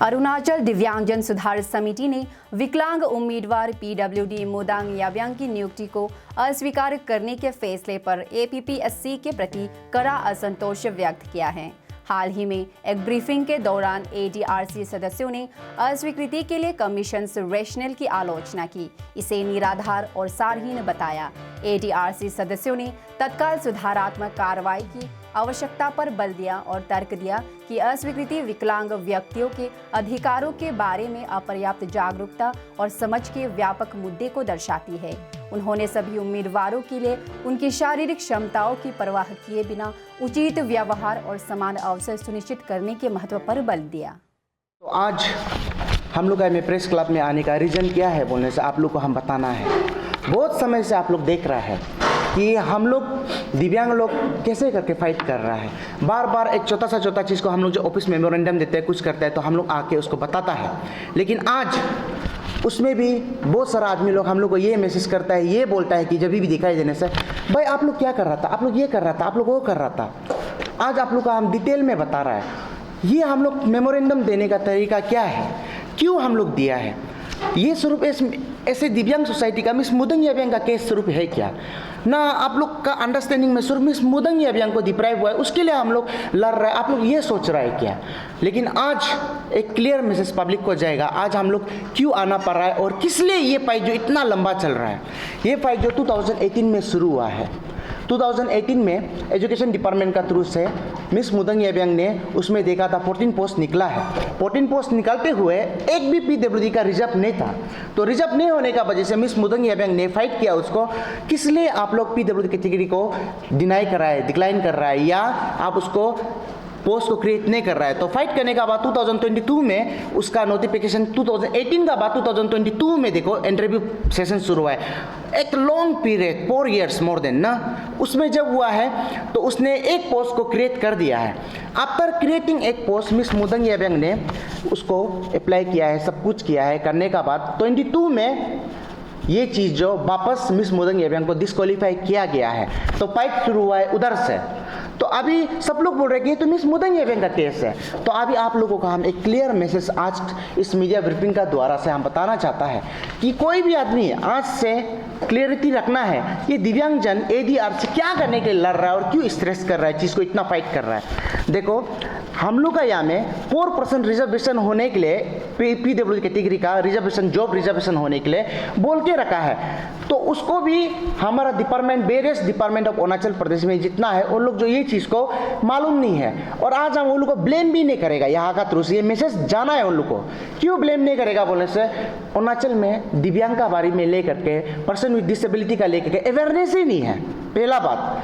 अरुणाचल दिव्यांगजन सुधार समिति ने विकलांग उम्मीदवार पीडब्ल्यूडी मोदांग याब्यांग की नियुक्ति को अस्वीकार करने के फैसले पर एपीपीएससी के प्रति कड़ा असंतोष व्यक्त किया है। हाल ही में एक ब्रीफिंग के दौरान एडीआरसी सदस्यों ने अस्वीकृति के लिए कमीशन रेशनल की आलोचना की, इसे निराधार और सारहीन बताया। एडीआरसी सदस्यों ने तत्काल सुधारात्मक कार्रवाई की आवश्यकता पर बल दिया और तर्क दिया कि अस्वीकृति विकलांग व्यक्तियों के अधिकारों के बारे में अपर्याप्त जागरूकता और समझ के व्यापक मुद्दे को दर्शाती है। उन्होंने सभी उम्मीदवारों के लिए उनकी शारीरिक क्षमताओं की परवाह किए बिना उचित व्यवहार और समान अवसर सुनिश्चित करने के महत्व पर बल दिया। तो आज हम लोग का प्रेस क्लब में आने का रीज़न क्या है बोलने से आप लोग को हम बताना है। बहुत समय से आप लोग देख रहा है कि हम लोग दिव्यांग लोग कैसे करके फाइट कर रहा है। बार बार एक छोटा सा चीज़ को हम लोग जो ऑफिस मेमोरेंडम देते हैं, कुछ करते हैं तो हम लोग आके उसको बताता है, लेकिन आज उसमें भी बहुत सारा आदमी लोग हम लोग को ये मैसेज करता है, ये बोलता है कि जब भी दिखाई देने से भाई आप लोग क्या कर रहा था, आप लोग ये कर रहा था, आप लोग वो कर रहा था। आज आप लोग का हम डिटेल में बता रहा है ये हम लोग मेमोरेंडम देने का तरीका क्या है, क्यों हम लोग दिया है। ये स्वरूप ऐसे दिव्यांग सोसाइटी का मिस मोदांग याब्यांग का केस स्वरूप है क्या ना, आप लोग का अंडरस्टैंडिंग में स्वरूप मिस मोदांग याब्यांग को डिप्राइव हुआ है उसके लिए हम लोग लड़ रहे हैं, आप लोग ये सोच रहा है क्या। लेकिन आज एक क्लियर मैसेज पब्लिक को जाएगा, आज हम लोग क्यों आना पड़ रहा है और किस लिए ये फाइट जो इतना लंबा चल रहा है। ये फाइट जो 2018 में शुरू हुआ है, 2018 में एजुकेशन डिपार्टमेंट का थ्रू से मिस मोदांग याब्यांग ने उसमें देखा था 14 पोस्ट निकला है। 14 पोस्ट निकालते हुए एक भी पीडब्ल्यूडी का रिजर्व नहीं था, तो रिजर्व नहीं होने का वजह से मिस मोदांग याब्यांग ने फाइट किया उसको, किस लिए आप लोग पीडब्ल्यूडी कैटेगरी को डिनाई कर रहा है, डिक्लाइन कर रहा है या आप उसको पोस्ट को क्रिएट नहीं कर रहा है। तो फाइट करने का बाद 2022 में उसका नोटिफिकेशन 2018 का बाद 2022 में देखो इंटरव्यू सेशन शुरू हुआ है। एक long period 4 years more than ना, उसमें जब हुआ है तो उसने एक पोस्ट को क्रिएट कर दिया है। आफ्टर क्रिएटिंग एक पोस्ट मिस मोदांग याब्यांग ने उसको अप्लाई किया है, सब कुछ किया है। करने का बाद 22 में ये चीज़ जो वापस मिस मोदांग याब्यांग को डिस्क्वालीफाई किया गया है, तो फाइट शुरू हुआ है उधर से। तो अभी सब लोग बोल रहे हैं कि ये तो मिस मोदांग याब्यांग का केस है। तो अभी आप लोगों का हम एक क्लियर मैसेज आज इस मीडिया ब्रीफिंग का द्वारा से हम बताना चाहता है कि कोई भी आदमी आज से क्लियरिटी रखना है ये दिव्यांगजन एडीआरसी क्या करने के लिए लड़ रहा है और क्यों स्ट्रेस कर रहा है, चीज़ को इतना फाइट कर रहा है। देखो हम लोग का यहाँ में 4% रिजर्वेशन होने के लिए पीडब्ल्यूडी कैटेगरी का रिजर्वेशन, जॉब रिजर्वेशन होने के लिए बोल के रखा है, तो उसको भी हमारा department, various department of Arunachal Pradesh में जितना है उन लोग जो ये चीज़ को मालूम नहीं है और आज हम उन लोग को ब्लेम भी नहीं करेगा। यहाँ का थ्रू से ये मैसेज जाना है उन लोग को, क्यों ब्लेम नहीं करेगा बोलने से अरुणाचल में दिव्यांग का बारे में लेकर के, पर्सन विद डिसेबिलिटी का लेकर के अवेयरनेस ही नहीं है। पहला बात,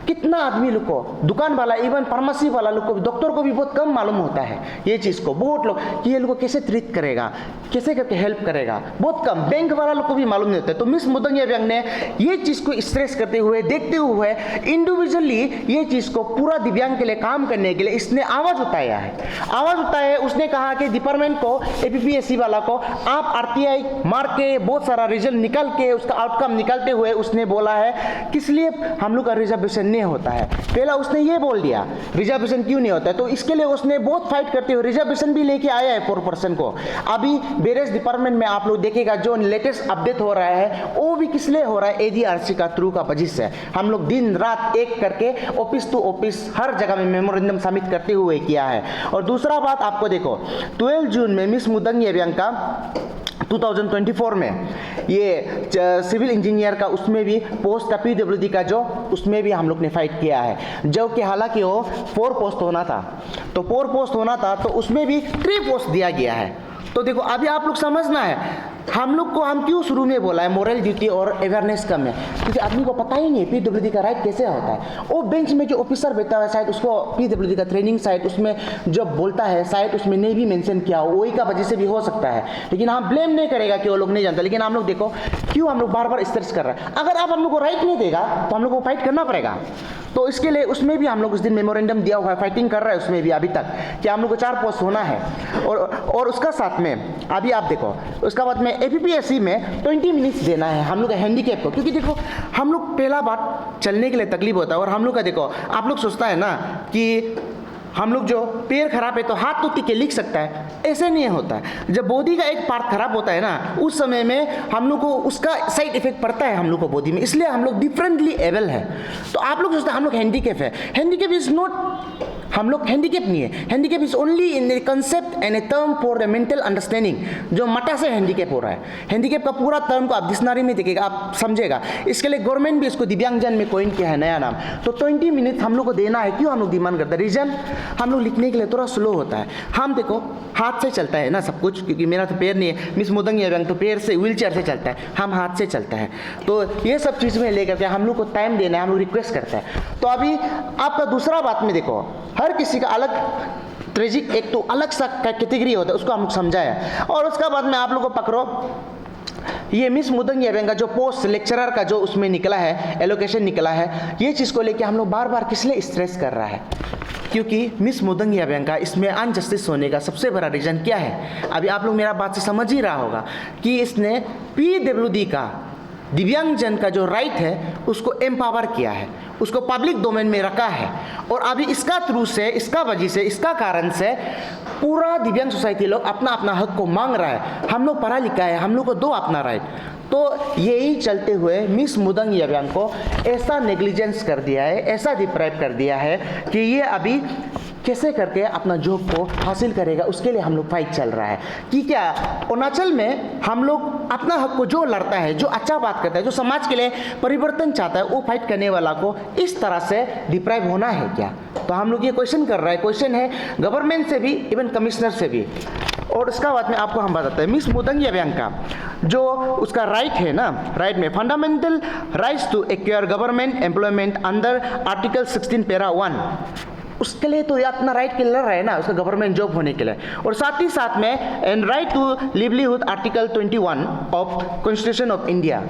कितना आदमी लोग को, दुकान वाला, इवन फार्मेसी वाला लोग को, डॉक्टर को भी बहुत कम मालूम होता है ये चीज़ को। बहुत लोग कि ये लोग को कैसे ट्रीट करेगा, कैसे करके हेल्प करेगा, बहुत कम। बैंक वाला लोग को भी मालूम नहीं होता है। तो मिस मोदांग याब्यांग ने ये चीज़ को स्ट्रेस करते हुए, देखते हुए, इंडिविजुअली ये चीज़ को पूरा दिव्यांग के लिए काम करने के लिए इसने आवाज़ उठाया है। आवाज़ उठाया है, उसने कहा कि डिपार्टमेंट को, एपीपीएससी वाला को आप आरटीआई मार के बहुत सारा रिजल्ट निकाल के उसका आउटकम निकालते हुए उसने बोला है किस लिए हम लोग का रिजर्वेशन नहीं होता है। पहला उसने ये बोल दिया रिजर्वेशन क्यों नहीं होता है, तो इसके लिए उसने बहुत फाइट करते हुए रिजर्वेशन भी लेके आया है 4% को। अभी वेरियस डिपार्टमेंट में आप लोग देखेगा जो लेटेस्ट अपडेट हो रहा है वो भी किस लिए हो रहा है, एडीआरसी का थ्रू का वजह से। हम लोग दिन रात एक करके ऑफिस टू ऑफिस हर जगह में मेमोरेंडम सबमिट करते हुए किया है। और दूसरा बात आपको देखो 12 जून में मिस मोदांग याब्यांग का 2024 में ये सिविल इंजीनियर का उसमें भी पोस्ट था पीडब्ल्यूडी का, जो उसमें भी हम लोग ने फाइट किया है। जो कि हालांकि वो 4 पोस्ट होना था, तो 4 पोस्ट होना था तो उसमें भी 3 पोस्ट दिया गया है। तो देखो अभी आप लोग समझना है हम लोग को हम क्यों शुरू में बोला है मोरल ड्यूटी और अवेयरनेस कम है, क्योंकि आदमी को पता ही नहीं पीडब्ल्यूडी का राइट कैसे होता है। वो बेंच में जो ऑफिसर बैठा हुआ है शायद उसको पीडब्ल्यूडी का ट्रेनिंग शायद उसमें जो बोलता है शायद उसमें नहीं भी मेंशन किया हो, वही का वजह से भी हो सकता है। लेकिन हम ब्लेम नहीं करेगा कि वो लोग नहीं जानते, लेकिन हम लोग देखो क्यों हम लोग बार बार स्ट्रेस कर रहे हैं। अगर आप हम लोग को राइट नहीं देगा तो हम लोग को फाइट करना पड़ेगा। तो इसके लिए उसमें भी हम लोग उस दिन मेमोरेंडम दिया हुआ है, फाइटिंग कर रहा है उसमें भी अभी तक कि हम लोग को 4 पोस्ट होना है। और उसका साथ में अभी आप देखो उसका बाद में एपीपीएससी में 20 मिनट्स देना है हम लोग का हैंडीकैप को, क्योंकि देखो हम लोग पहला बार चलने के लिए तकलीफ होता है। और हम लोग का देखो आप लोग सोचता है ना कि हम लोग जो पैर खराब है तो हाथ तो टिक के लिख सकता है, ऐसे नहीं होता है। जब बॉडी का एक पार्ट खराब होता है ना, उस समय में हम लोग को उसका साइड इफेक्ट पड़ता है हम लोग को बॉडी में, इसलिए हम लोग डिफरेंटली एबल है। तो आप लोग सोचते हैं हम लोग हैंडीकेप है, हैंडीकेप इज नॉट, हम लोग हैंडीकेप नहीं है, handicap is only in the concept and a term for the mental understanding. जो मटा से हैंडीकेप हो रहा है, हैंडीकेप का पूरा टर्म को आप डिक्शनरी में देखिएगा, आप समझेगा। इसके लिए गवर्नमेंट भी इसको दिव्यांगजन में कॉइन किया है नया नाम। तो 20 मिनट हम लोग को देना है। क्यों हम लोग डिमांड करते हैं? रीजन, हम लोग लिखने के लिए थोड़ा स्लो होता है। हम देखो हाथ से चलता है ना सब कुछ, क्योंकि मेरा तो पैर नहीं है, मिस मोदंग याब्यांग तो पैर से, व्हील चेयर से चलता है, हम हाथ से चलता है। तो ये सब चीज़ में लेकर के हम लोग को टाइम देना है, हम लोग रिक्वेस्ट करते हैं। तो अभी आपका दूसरा बात में देखो, हर किसी का अलग ट्रेजिक एक तो अलग सा कैटेगरी होता है, उसको हम लोग समझाया। और उसका बाद में आप लोग को पकड़ो ये मिस मोदंग याब्यांग का जो पोस्ट लेक्चरर का जो उसमें निकला है, एलोकेशन निकला है, ये चीज़ को लेके हम लोग बार बार किस लिए स्ट्रेस कर रहा है? क्योंकि मिस मोदंग याब्यांग का इसमें अनजस्टिस होने का सबसे बड़ा रीज़न क्या है? अभी आप लोग मेरा बात से समझ ही रहा होगा कि इसने PWD का, दिव्यांगजन का जो राइट है उसको एम्पावर किया है, उसको पब्लिक डोमेन में रखा है। और अभी इसका थ्रू से, इसका वजह से, इसका कारण से पूरा दिव्यांग सोसाइटी लोग अपना अपना हक को मांग रहा है। हम लोग पढ़ा लिखा है, हम लोग को दो अपना राइट। तो यही चलते हुए मिस मोदंग याब्यांग को ऐसा नेग्लिजेंस कर दिया है, ऐसा डिप्राइव कर दिया है कि ये अभी कैसे करके अपना जॉब को हासिल करेगा, उसके लिए हम लोग फाइट चल रहा है। कि क्या अरुणाचल में हम लोग अपना हक को जो लड़ता है, जो अच्छा बात करता है, जो समाज के लिए परिवर्तन चाहता है, वो फाइट करने वाला को इस तरह से डिप्राइव होना है क्या? तो हम लोग ये क्वेश्चन कर रहा है, क्वेश्चन है गवर्नमेंट से भी, इवन कमिश्नर से भी। और उसका बाद में आपको हम बताते हैं मिस मोदंग याब्यांग का जो उसका राइट है ना, राइट में fundamental rights to acquire government employment under article 16 para 1, उसके लिए तो ये अपना राइट के लड़ रहा है ना, उसका गवर्नमेंट जॉब होने के लिए। और साथ ही साथ में and right to livelihood article 21 of constitution of India,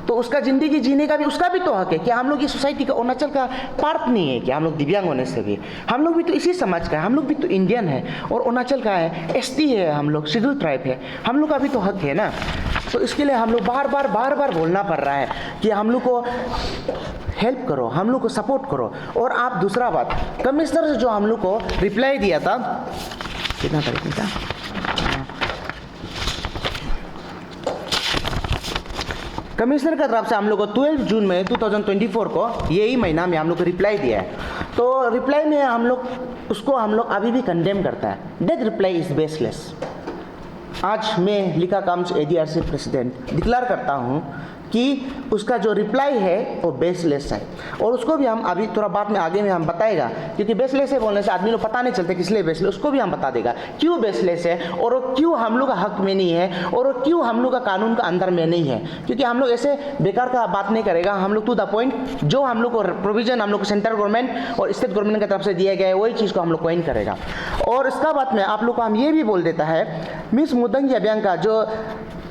तो उसका जिंदगी जीने का भी, उसका भी तो हक है। क्या हम लोग ये सोसाइटी का, अरुणाचल का पार्ट नहीं है क्या? हम लोग दिव्यांग होने से भी, हम लोग भी तो इसी समाज का है, हम लोग भी तो इंडियन है। और अरुणाचल का है, ST है, हम लोग शेड्यूल ट्राइब है, हम लोग का भी तो हक है ना। तो इसके लिए हम लोग बार बार बोलना पड़ रहा है कि हम लोग को हेल्प करो, हम लोग को सपोर्ट करो। और आप दूसरा बात, कमिश्नर से जो हम लोग को रिप्लाई दिया था, कितना तारीख में था, कमिश्नर का तरफ से हम लोग को 12 जून में 2024 को, यही महीना में हम लोग को रिप्लाई दिया है। तो रिप्लाई में हम लोग उसको हम लोग अभी भी कंडेम करता है। That reply is baseless. आज मैं लिखा काम से ADRC प्रेसिडेंट डिक्लेयर करता हूँ कि उसका जो रिप्लाई है वो बेसलेस है। और उसको भी हम अभी थोड़ा बाद में आगे में हम बताएगा, क्योंकि बेसलेस है बोलने से आदमी लोग पता नहीं चलते किस लिए बेसलेस, उसको भी हम बता देगा क्यों बेसलेस है, और वो क्यों हम लोग का हक में नहीं है, और वो क्यों हम लोग का कानून का अंदर में नहीं है। क्योंकि हम लोग ऐसे बेकार का बात नहीं करेगा, हम लोग टू द पॉइंट, जो हम लोग को प्रोविजन हम लोग को सेंट्रल गवर्नमेंट और स्टेट गवर्नमेंट की तरफ से दिया गया है वही चीज़ को हम लोग क्वेश्चन करेगा। और इसका बाद में आप लोग को हम ये भी बोल देता है, मिस मोदंग याब्यांग का जो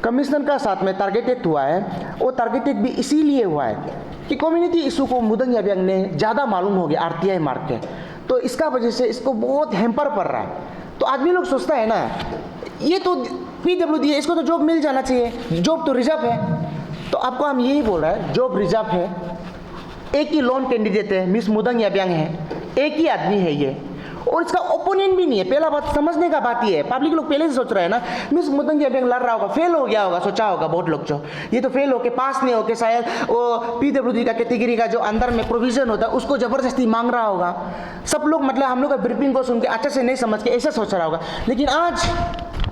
कमिश्नर का साथ में टारगेटेड हुआ है, वो टारगेटेड भी इसीलिए हुआ है कि कम्युनिटी इशू को मोदंग याब्यांग ने ज़्यादा मालूम हो गया RTI मार के, तो इसका वजह से इसको बहुत हैम्पर पड़ रहा है। तो आदमी लोग सोचता है ना, ये तो PWD है, इसको तो जॉब मिल जाना चाहिए, जॉब तो रिजर्व है। तो आपको हम यही बोल रहे हैं, जॉब रिजर्व है, एक ही लोन कैंडिडेट है, मिस मोदंग याब्यांग है, एक ही आदमी है ये, और इसका ओपोनेंट भी नहीं है। पहला बात समझने का बात ये है, पब्लिक लोग पहले से सोच रहे हैं ना, मिस मोदंग याब्यांग लड़ रहा होगा, फेल हो गया होगा, सोचा होगा बहुत लोग, जो ये तो फेल होके पास नहीं होके शायद वो PWD का कैटेगरी का जो अंदर में प्रोविजन होता है उसको जबरदस्ती मांग रहा होगा। सब लोग मतलब हम लोग का ब्रीफिंग को सुन के अच्छे से नहीं समझ के ऐसा सोच रहा होगा। लेकिन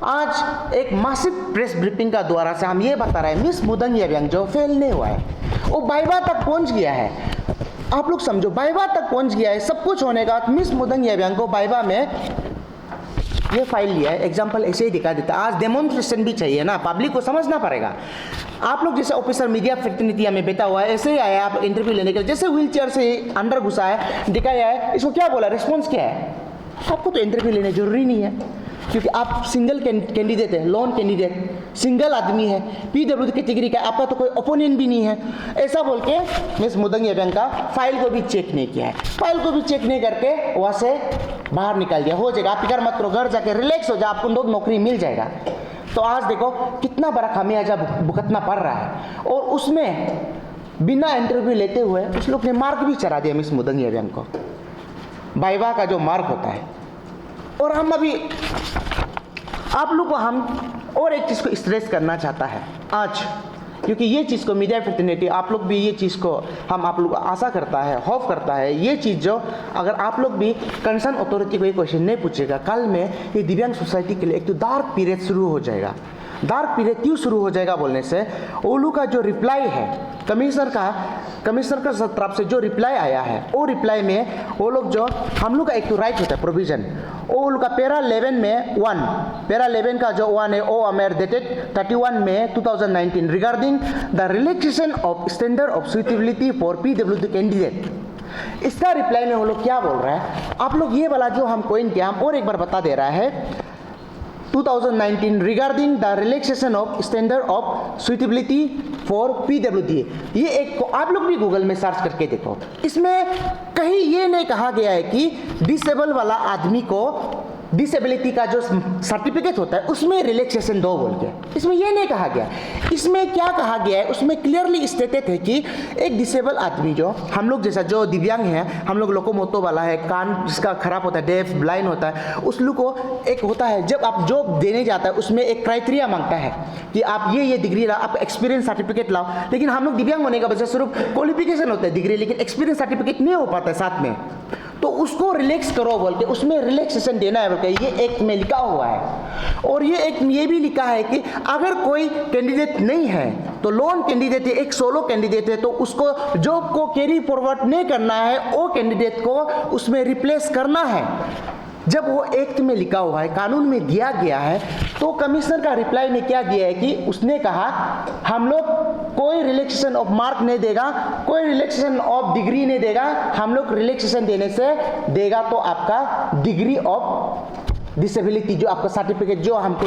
आज एक मासिव प्रेस ब्रीफिंग का द्वारा से हम ये बता रहे हैं, मिस मोदंग याब्यांग जो फेल नहीं हुआ है, वो वाइवा तक पहुंच गया है। आप लोग समझो, वाइवा तक पहुंच गया है, सब कुछ होने का बाद मिस मोदंग याब्यांग को वाइवा में ये फाइल लिया है। एग्जाम्पल ऐसे ही दिखा देता है। आज डेमोन्स्ट्रेशन भी चाहिए ना, पब्लिक को समझना पड़ेगा। आप लोग जैसे ऑफिसर मीडिया फ्रेटर्निटी में बैठा हुआ है, ऐसे ही आया आप इंटरव्यू लेने के लिए, जैसे व्हील चेयर से अंदर घुसा है, दिखाया है, इसको क्या बोला, रिस्पॉन्स क्या है? आपको तो इंटरव्यू लेने जरूरी नहीं है, क्योंकि आप सिंगल कैंडिडेट है, लोन कैंडिडेट, सिंगल आदमी है, PWD कैटेगरी का, आपका तो कोई ओपोनेंट भी नहीं है। ऐसा बोल के मिस मोदंग याब्यांग का फाइल को भी चेक नहीं किया है, फाइल को भी चेक नहीं करके वहाँ से बाहर निकाल दिया। हो जाएगा, आप फिक्र मत करो, घर जाके रिलैक्स हो जाए, आपको नौकरी मिल जाएगा। तो आज देखो कितना बड़ा खामियाजा भुगतना पड़ रहा है। और उसमें बिना इंटरव्यू लेते हुए उस लोग ने मार्क भी चढ़ा दिया मिस मोदंग याब्यांग को। वाइवा का जो मार्क होता है। और हम अभी आप लोग को हम और एक चीज़ को स्ट्रेस करना चाहता है आज, क्योंकि ये चीज़ को मीडिया फ्रेटर्निटी आप लोग भी ये चीज़ को हम आप लोग आशा करता है, होप करता है, ये चीज़ जो अगर आप लोग भी कंसर्न अथॉरिटी को ये क्वेश्चन नहीं पूछेगा, कल में ये दिव्यांग सोसाइटी के लिए एक तो डार्क पीरियड शुरू हो जाएगा। डार्क पीरियड क्यों शुरू हो जाएगा बोलने से, ओलू का जो रिप्लाई है कमिश्नर का तरफ से जो रिप्लाई आया है, वो रिप्लाई में वो लोग जो हम लोग का एक तो राइट होता है प्रोविजन, वो लोग का पैरा 11 का जो 1 है वो अमेर डेटेड 31 मई 2019 regarding the relaxation of standard of suitability for PWD candidate. इसका रिप्लाई में वो लोग क्या बोल रहा है, आप लोग ये वाला जो हम कोइन किया हम और एक बार बता दे रहा है 2019 regarding the relaxation of standard of suitability for PWD। ये एक आप लोग भी गूगल में सर्च करके देखो, इसमें कहीं ये नहीं कहा गया है कि डिसेबल वाला आदमी को डिसेबिलिटी का जो सर्टिफिकेट होता है उसमें रिलैक्सेशन दो बोल के, इसमें ये नहीं कहा गया। इसमें क्या कहा गया है, उसमें क्लियरली स्टेटेड है कि एक डिसेबल आदमी जो हम लोग जैसा जो दिव्यांग है, हम लोग लोकोमोटो वाला है, कान जिसका खराब होता है, डेफ ब्लाइंड होता है, उस लोग को एक होता है जब आप जॉब देने जाता है उसमें एक क्राइटेरिया मांगता है कि आप ये डिग्री लाओ, आप एक्सपीरियंस सर्टिफिकेट लाओ। लेकिन हम लोग दिव्यांग होने का वजह सिर्फ क्वालिफिकेशन होता है डिग्री, लेकिन एक्सपीरियंस सर्टिफिकेट नहीं हो पाता है साथ में, तो उसको रिलैक्स करो बोल के उसमें रिलैक्सेशन देना है बोल के ये एक्ट में लिखा हुआ है। और ये एक्ट में ये भी लिखा है कि अगर कोई कैंडिडेट नहीं है तो लोन कैंडिडेट है, एक सोलो कैंडिडेट है, तो उसको जॉब को कैरी फॉरवर्ड नहीं करना है, वो कैंडिडेट को उसमें रिप्लेस करना है। जब वो एक्ट में लिखा हुआ है, कानून में दिया गया है, तो कमिश्नर का रिप्लाई में क्या दिया है कि उसने कहा हम लोग कोई रिलैक्सेशन ऑफ मार्क नहीं देगा, कोई रिलैक्सेशन ऑफ डिग्री नहीं देगा, हम लोग रिलैक्सेशन देने से देगा तो आपका डिग्री ऑफ डिसेबिलिटी जो आपका सर्टिफिकेट जो हमको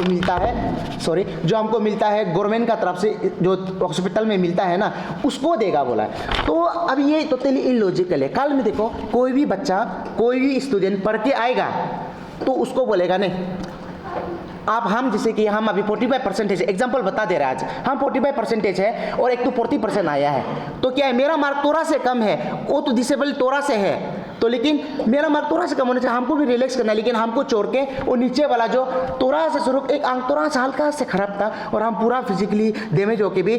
मिलता है गवर्नमेंट का तरफ से जो हॉस्पिटल में मिलता है ना, उसको देगा बोला है। तो अब ये टोटली इलॉजिकल है। कल में देखो कोई भी बच्चा कोई भी स्टूडेंट पढ़ के आएगा तो उसको बोलेगा नहीं आप हम जैसे कि हम अभी 45% एग्जाम्पल बता दे रहे हैं, आज हम 45% है और एक तो 40% आया है, तो क्या है मेरा मार्क थोड़ा से कम है, वो तो डिसेबल थोड़ा से है, तो लेकिन मेरा मार्क थोड़ा से कम होने से हमको भी रिलैक्स करना है, लेकिन हमको छोड़ के वो नीचे वाला जो थोड़ा सा स्वरूप एक अंक थोड़ा सा हल्का से खराब था और हम पूरा फिजिकली डैमेज होके भी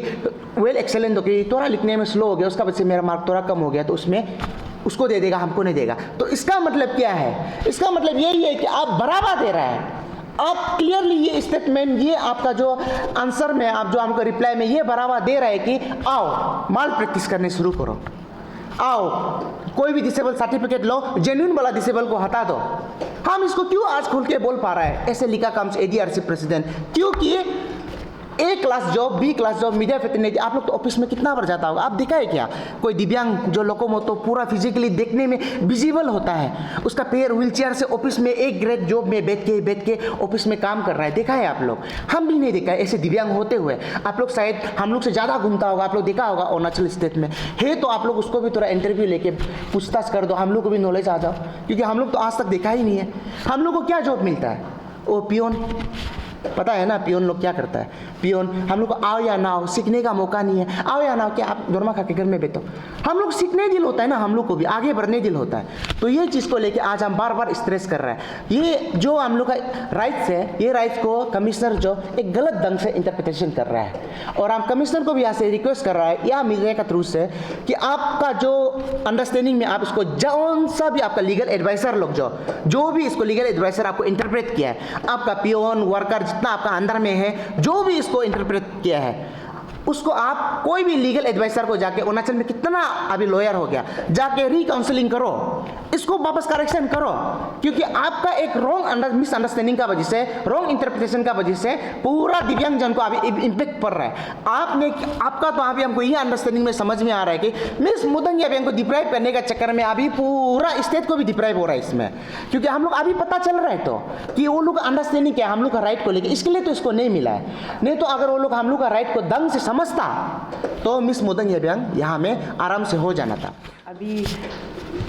वेल एक्सेलेंट होके थोड़ा लिखने में स्लो हो गया, उसका वजह से मेरा मार्क थोड़ा कम हो गया, तो उसमें उसको दे देगा, हमको नहीं देगा। तो इसका मतलब क्या है, इसका मतलब यही है कि आप बराबर दे रहे हैं, आप क्लियरली ये स्टेटमेंट, ये आपका जो आंसर में आप जो हमको रिप्लाई में ये बराबर दे रहे हैं कि आओ माल प्रैक्टिस करने शुरू करो, आओ कोई भी डिसेबल सर्टिफिकेट लो, जेन्युइन वाला डिसेबल को हटा दो। हम इसको क्यों आज खुल के बोल पा रहे हैं, ऐसे लिखा काम से ADRC प्रेसिडेंट, क्योंकि A class job, B class job, media fraternity, आप लोग तो ऑफिस में कितना बार जाता होगा, आप देखा है क्या कोई दिव्यांग जो लोकोमोटो पूरा फिजिकली देखने में विजिबल होता है, उसका पैर व्हीलचेयर से ऑफिस में एक ग्रेड जॉब में बैठ के ऑफिस में काम कर रहा है, देखा है आप लोग? हम भी नहीं देखा है ऐसे दिव्यांग होते हुए। आप लोग शायद हम लोग से ज़्यादा घूमता होगा, आप लोग देखा होगा अरुणाचल स्टेट में है, तो आप लोग उसको भी थोड़ा इंटरव्यू लेके पूछताछ कर दो, हम लोग को भी नॉलेज आ जाओ, क्योंकि हम लोग तो आज तक देखा ही नहीं है। हम लोग को क्या जॉब मिलता है, वो पियोन, पता है ना पियोन लोग क्या करता है, पियोन हम लोग को आओ या ना आओ सीखने का मौका नहीं है, आओ या ना आओ क्या आप दोरमा खा के घर में बैठो, हम लोग सीखने दिल होता है ना, हम लोग को भी आगे बढ़ने दिल होता है। तो ये चीज़ को लेके आज हम बार बार स्ट्रेस कर रहे हैं, ये जो हम लोग का राइट्स है, ये राइट्स को कमिश्नर जो एक गलत ढंग से इंटरप्रिटेशन कर रहा है, और हम कमिश्नर को भी यहाँ से रिक्वेस्ट कर रहा है या मीडिया का थ्रू से कि आपका जो अंडरस्टैंडिंग में आप इसको जौन सा भी आपका लीगल एडवाइजर लोग जो भी इसको लीगल एडवाइजर आपको इंटरप्रेट किया है, आपका पियोन वर्कर जितना आपका अंदर में है, जो भी इसको इंटरप्रेट किया है, उसको आप कोई भी लीगल एडवाइजर को जाके, अरुणाचल में कितना अभी लॉयर हो गया, जाके रिकाउंसलिंग करो, इसको वापस करेक्शन करो, क्योंकि आपका एक रॉन्ग मिसअंडरस्टैंडिंग का वजह से, रॉन्ग इंटरप्रिटेशन का वजह से पूरा दिव्यांग जन को अभी इम्पैक्ट पड़ रहा है। आपका तो अभी हमको ये अंडरस्टैंडिंग में समझ में आ रहा है कि मिस मुदंग याब्यांग को डिप्राइव करने का चक्कर में अभी पूरा स्टेट को भी डिप्राइव हो रहा है इसमें, क्योंकि हम लोग अभी पता चल रहा है तो कि वो लोग अंडरस्टैंडिंग क्या हम लोग का राइट को लेकर, इसके लिए तो इसको नहीं मिला है। नहीं तो अगर वो लोग हम लोग का राइट को दंग से समझता तो मिस मुदंग याब्यांग यहाँ में आराम से हो जाना था। अभी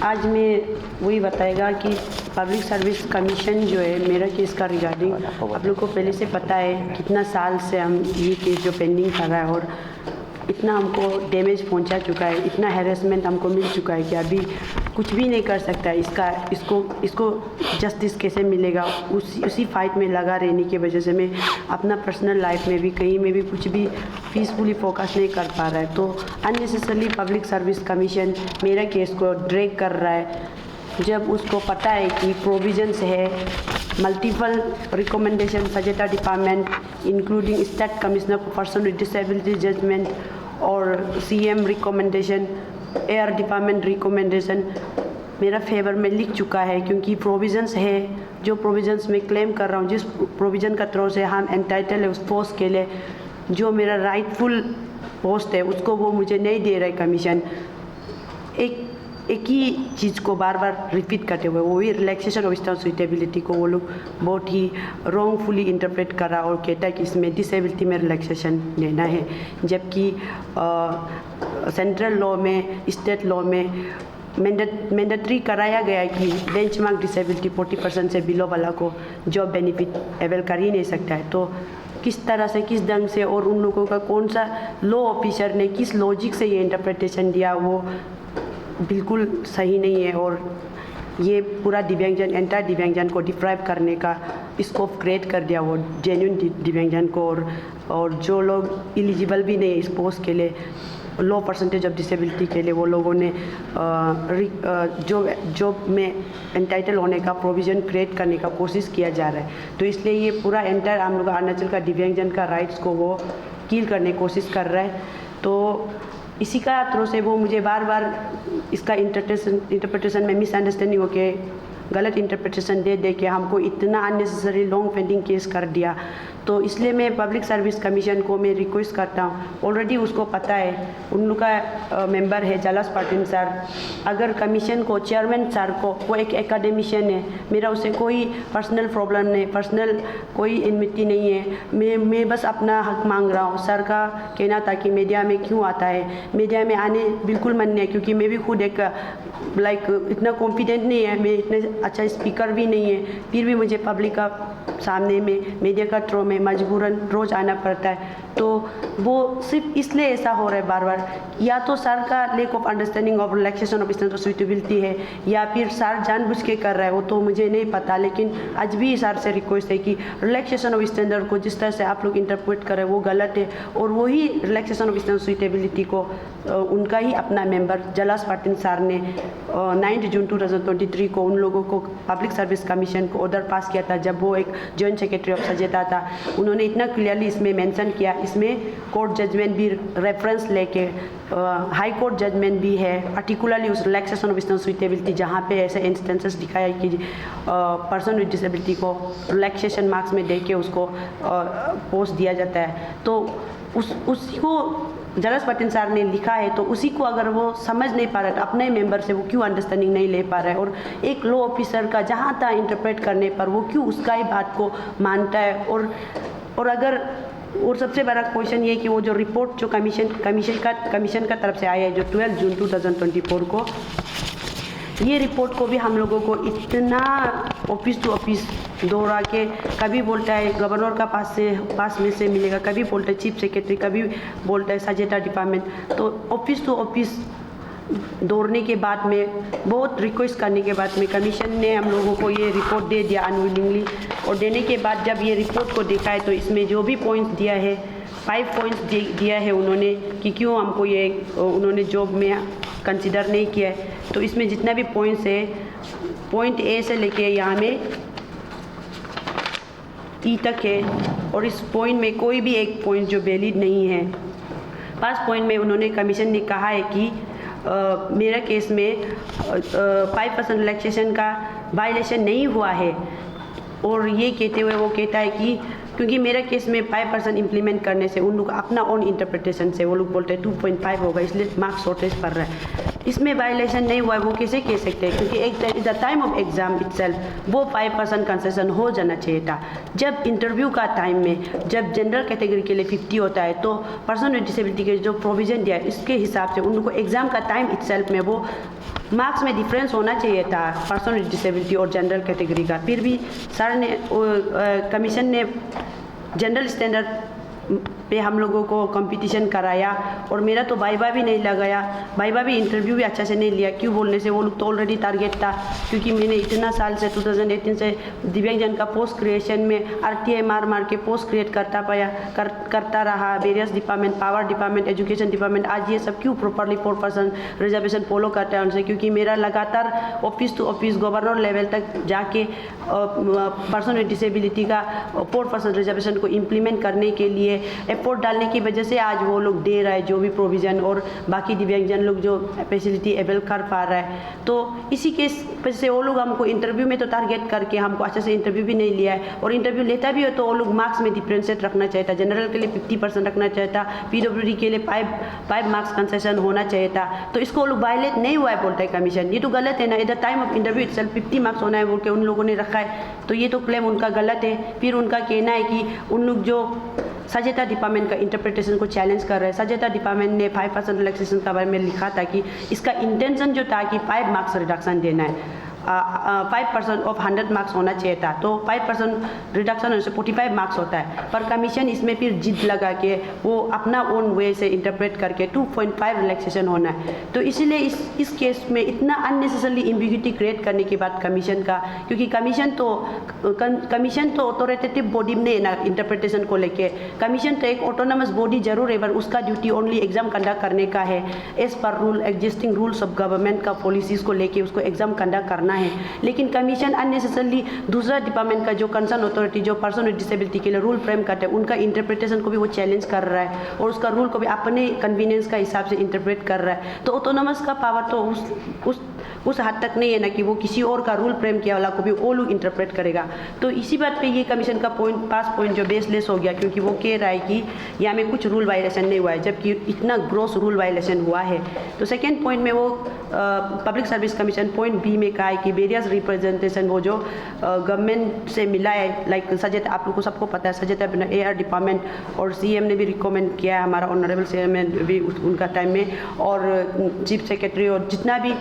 आज मैं वही बताएगा कि पब्लिक सर्विस कमीशन जो है मेरा केस का रिगार्डिंग आप लोग को पहले से पता है, कितना साल से हम ये केस जो पेंडिंग कर रहा है, और इतना हमको डैमेज पहुंचा चुका है, इतना हैरेसमेंट हमको मिल चुका है कि अभी कुछ भी नहीं कर सकता है। इसको जस्टिस कैसे मिलेगा, उसी फाइट में लगा रहने की वजह से मैं अपना पर्सनल लाइफ में भी कहीं में भी कुछ भी पीसफुली फोकस नहीं कर पा रहा है। तो अननेसेसरली पब्लिक सर्विस कमीशन मेरा केस को ड्रैग कर रहा है, जब उसको पता है कि प्रोविजंस है, मल्टीपल रिकमेंडेशन सजेटा department including state commissioner for person with disability judgment और सीएम रिकमेंडेशन, एयर डिपार्टमेंट रिकमेंडेशन मेरा फेवर में लिख चुका है, क्योंकि प्रोविजंस है, जो प्रोविजंस मैं क्लेम कर रहा हूँ, जिस प्रोविज़न का थ्रू से हम एंटाइटल है उस पोस्ट के लिए, जो मेरा राइटफुल पोस्ट है उसको वो मुझे नहीं दे रहा है कमीशन। एक ही चीज़ को बार बार रिपीट करते हुए, वही रिलैक्सेशन ऑफ स्टेटस सुइटेबिलिटी को वो लोग बहुत ही रॉन्गफुली इंटरप्रेट कर रहा और कहता है कि इसमें डिसेबिलिटी में रिलैक्सेशन देना है, जबकि सेंट्रल लॉ में, स्टेट लॉ में मैंडेटरी कराया गया है कि बेंचमार्क डिसेबिलिटी 40% से बिलो वाला को जॉब बेनिफिट अवेल कर ही नहीं सकता है। तो किस तरह से, किस ढंग से और उन लोगों का कौन सा लॉ ऑफिसर ने किस लॉजिक से ये इंटरप्रिटेशन दिया, वो बिल्कुल सही नहीं है और ये पूरा दिव्यांगजन, एंटायर दिव्यांगजन को डिप्राइव करने का स्कोप क्रिएट कर दिया वो जेन्युइन दिव्यांगजन को, और जो लोग एलिजिबल भी नहीं है इस पोस्ट के लिए, लो परसेंटेज ऑफ डिसेबिलिटी के लिए, वो लोगों ने जॉब में एंटाइटल होने का प्रोविज़न क्रिएट करने का कोशिश किया जा रहा है। तो इसलिए ये पूरा एंटायर हम लोग अरुणाचल का दिव्यांगजन का राइट्स को वो किल करने की कोशिश कर रहा है। तो इसी का थ्रू से वो मुझे बार बार इसका इंटरप्रिटेशन में मिसअंडरस्टैंडिंग होके गलत इंटरप्रिटेशन दे के हमको इतना अननेसेसरी लॉन्ग पेंडिंग केस कर दिया। तो इसलिए मैं पब्लिक सर्विस कमीशन को मैं रिक्वेस्ट करता हूँ, ऑलरेडी उसको पता है, उन लोग का मेंबर है जलास पाटिल सर, अगर कमीशन को चेयरमैन सर को, वो एक एकेडमिशियन है, मेरा उससे कोई पर्सनल प्रॉब्लम नहीं, पर्सनल कोई इनमिटी नहीं है, मैं बस अपना हक मांग रहा हूँ। सर का कहना था कि मीडिया में क्यों आता है, मीडिया में आने बिल्कुल मन नहीं है, क्योंकि मैं भी खुद एक इतना कॉन्फिडेंट नहीं है, मैं इतने अच्छा स्पीकर भी नहीं है, फिर भी मुझे पब्लिक का सामने में मीडिया का थ्रू में मजबूरन रोज़ आना पड़ता है। तो वो सिर्फ इसलिए ऐसा हो रहा है बार बार, या तो सर का lake of understanding of relaxation of standard suitability है, या फिर सर जानबूझ के कर रहा है, वो तो मुझे नहीं पता। लेकिन आज भी सर से रिक्वेस्ट है कि रिलैक्सेशन ऑफ स्टैंडर्ड को जिस तरह से आप लोग इंटरप्रेट कर रहे हैं वो गलत है, और वही रिलैक्सेशन ऑफ स्टैंडर्ड सुइटेबिलिटी को उनका ही अपना मेंबर जलास पाटिल सर ने 9 जून 2023 को उन लोगों को पब्लिक सर्विस कमीशन को ऑर्डर पास किया था, जब वो एक जॉइंट सेक्रेटरी ऑफ सजेता था। उन्होंने इतना क्लियरली इसमें मेंशन किया, इसमें कोर्ट जजमेंट भी रेफरेंस लेके, हाई कोर्ट जजमेंट भी है, पर्टिकुलरली उस रिलैक्सेशन ऑफ स्टैंडर्ड सुइटेबिलिटी जहाँ पे ऐसे इंस्टेंसेस दिखाया कि पर्सन विद डिसेबिलिटी को रिलैक्सेशन मार्क्स में दे के उसको पोस्ट दिया जाता है। तो उसी को जलास पाटिल सर ने लिखा है, तो उसी को अगर वो समझ नहीं पा रहा है, अपने मेंबर से वो क्यों अंडरस्टैंडिंग नहीं ले पा रहा है, और एक लॉ ऑफिसर का जहाँ तक इंटरप्रेट करने पर वो क्यों उसका ही बात को मानता है। और सबसे बड़ा क्वेश्चन ये कि वो जो रिपोर्ट जो कमीशन का तरफ से आया है, जो 12 जून 2024 को, ये रिपोर्ट को भी हम लोगों को इतना ऑफिस टू ऑफिस दौड़ा के, कभी बोलता है गवर्नर का पास में से मिलेगा, कभी बोलता है चीफ सेक्रेटरी, कभी बोलता है सजेटा डिपार्टमेंट। तो ऑफिस टू ऑफिस दौड़ने के बाद में, बहुत रिक्वेस्ट करने के बाद में, कमीशन ने हम लोगों को ये रिपोर्ट दे दिया अनविलिंगली, और देने के बाद जब ये रिपोर्ट को देखा है तो इसमें जो भी पॉइंट्स दिया है, 5 पॉइंट्स दिया है उन्होंने कि क्यों हमको ये उन्होंने जॉब में कंसिडर नहीं किया है। तो इसमें जितना भी पॉइंट्स है, पॉइंट ए से लेके यहाँ में ई तक है, और इस पॉइंट में कोई भी एक पॉइंट जो वैलिड नहीं है। 5 पॉइंट में उन्होंने कमीशन ने कहा है कि मेरा केस में 5% रिलैक्सेशन का वायलेशन नहीं हुआ है, और ये कहते हुए वो कहता है कि क्योंकि मेरा केस में 5% इम्प्लीमेंट करने से उन लोग अपना ओन इंटरप्रिटेशन से वो लोग बोलते हैं 2.5 होगा, इसलिए मार्क्स शॉर्टेज पड़ रहा है। इसमें वायलेशन नहीं हुआ है, वो कैसे कह सकते हैं, क्योंकि एक the time of exam itself वो 5% कंसेशन हो जाना चाहिए था। जब इंटरव्यू का टाइम में, जब जनरल कैटेगरी के लिए 50 होता है, तो पर्सन विद डिसेबिलिटी के जो प्रोविजन दिया है इसके हिसाब से उन लोग को एग्जाम का टाइम इटसेल्फ में वो मार्क्स में डिफरेंस होना चाहिए था पर्सन विद डिसेबिलिटी और जनरल कैटेगरी का। फिर भी सर ने कमीशन ने जनरल स्टैंडर्ड पे हम लोगों को कंपटीशन कराया और मेरा तो वाइवा भी नहीं लगाया, वाइवा भी इंटरव्यू भी अच्छा से नहीं लिया। क्यों बोलने से वो लोग तो ऑलरेडी टारगेट था, क्योंकि मैंने इतना साल से 2018 से दिव्यांगजन का पोस्ट क्रिएशन में RTI मार के पोस्ट क्रिएट करता रहा। Various department, power department, education department, आज ये सब क्यों प्रॉपरली 4% रिजर्वेशन फॉलो करता है उनसे, क्योंकि मेरा लगातार office to office governor level तक जाके पर्सन विद डिसेबिलिटी का 4% रिजर्वेशन को इम्प्लीमेंट करने के लिए एफर्ट डालने की वजह से आज वो लोग दे रहा है जो भी प्रोविज़न, और बाकी दिव्यांगजन लोग जो फैसिलिटी अवेल कर पा रहा है। तो इसी के वजह से वो लोग हमको इंटरव्यू में तो टारगेट करके हमको अच्छे से इंटरव्यू भी नहीं लिया है, और इंटरव्यू लेता भी हो तो वो लोग मार्क्स में डिफ्रेंशिएट रखना चाहिए था। जनरल के लिए 50% रखना चाहिए था, PWD के लिए 5 मार्क्स कंसेशन होना चाहिए था। तो इसको वो लोग वायलेट नहीं हुआ है बोलता है कमीशन, ये तो गलत है ना। At the time of interview itself 50 marks होना है बोल के उन लोगों ने रखा है, तो ये तो क्लेम उनका गलत है। फिर उनका कहना है कि उन लोग जो सहायता डिपार्टमेंट का इंटरप्रिटेशन को चैलेंज कर रहे हैं। सहायता डिपार्टमेंट ने 5% रिलैक्सेशन के बारे में लिखा था कि इसका इंटेंशन जो था कि 5 मार्क्स रिडक्शन देना है, 5% ऑफ 100 मार्क्स होना चाहिए था, तो 5% रिडक्शन होने से 45 मार्क्स होता है। पर कमीशन इसमें फिर जिद लगा के वो अपना ओन वे से इंटरप्रेट करके 2.5 रिलैक्सेशन होना है। तो इसीलिए इस केस में इतना अननेसेसरली एम्बिग्यूटी क्रिएट करने के बाद कमीशन का, क्योंकि कमीशन तो ऑथोरिटेटिव बॉडी नहीं है ना इंटरप्रिटेशन को लेके। कमीशन तो एक ऑटोनमस बॉडी जरूर है, पर उसका ड्यूटी ओनली एग्जाम कंडक्ट करने का है। As per rule existing rules of government का पॉलिसीज़ को लेके उसको एग्जाम कंडक्ट करना है। लेकिन कमीशन अननेसेसरली दूसरा डिपार्टमेंट का जो कंसर्न अथॉरिटी जो पर्सन विद डिसेबिलिटी के लिए रूल फ्रेम करते हैं उनका इंटरप्रिटेशन को भी वो चैलेंज कर रहा है, और उसका रूल को भी अपने कन्वीनियंस का हिसाब से इंटरप्रेट कर रहा है। तो ऑटोनमस का पावर तो उस हद तक नहीं है ना कि वो किसी और का रूल फ्रेम किया वाला को भी वो लोग इंटरप्रेट करेगा। तो इसी बात पे ये कमीशन का पास पॉइंट जो बेसलेस हो गया, क्योंकि वो कह रहा है कि यहाँ में कुछ रूल वायलेशन नहीं हुआ है, जबकि इतना ग्रॉस रूल वायलेशन हुआ है। तो सेकेंड पॉइंट में वो public service commission point B में कहा है कि वेरियस रिप्रेजेंटेशन वो जो गवर्नमेंट से मिला है, लाइक सजेता, आप लोग को सबको पता है सजेता AR डिपार्टमेंट और CM ने भी रिकमेंड किया है, हमारा ऑनरेबल CM भी उनका टाइम में, और चीफ सेक्रेटरी, और जितना भी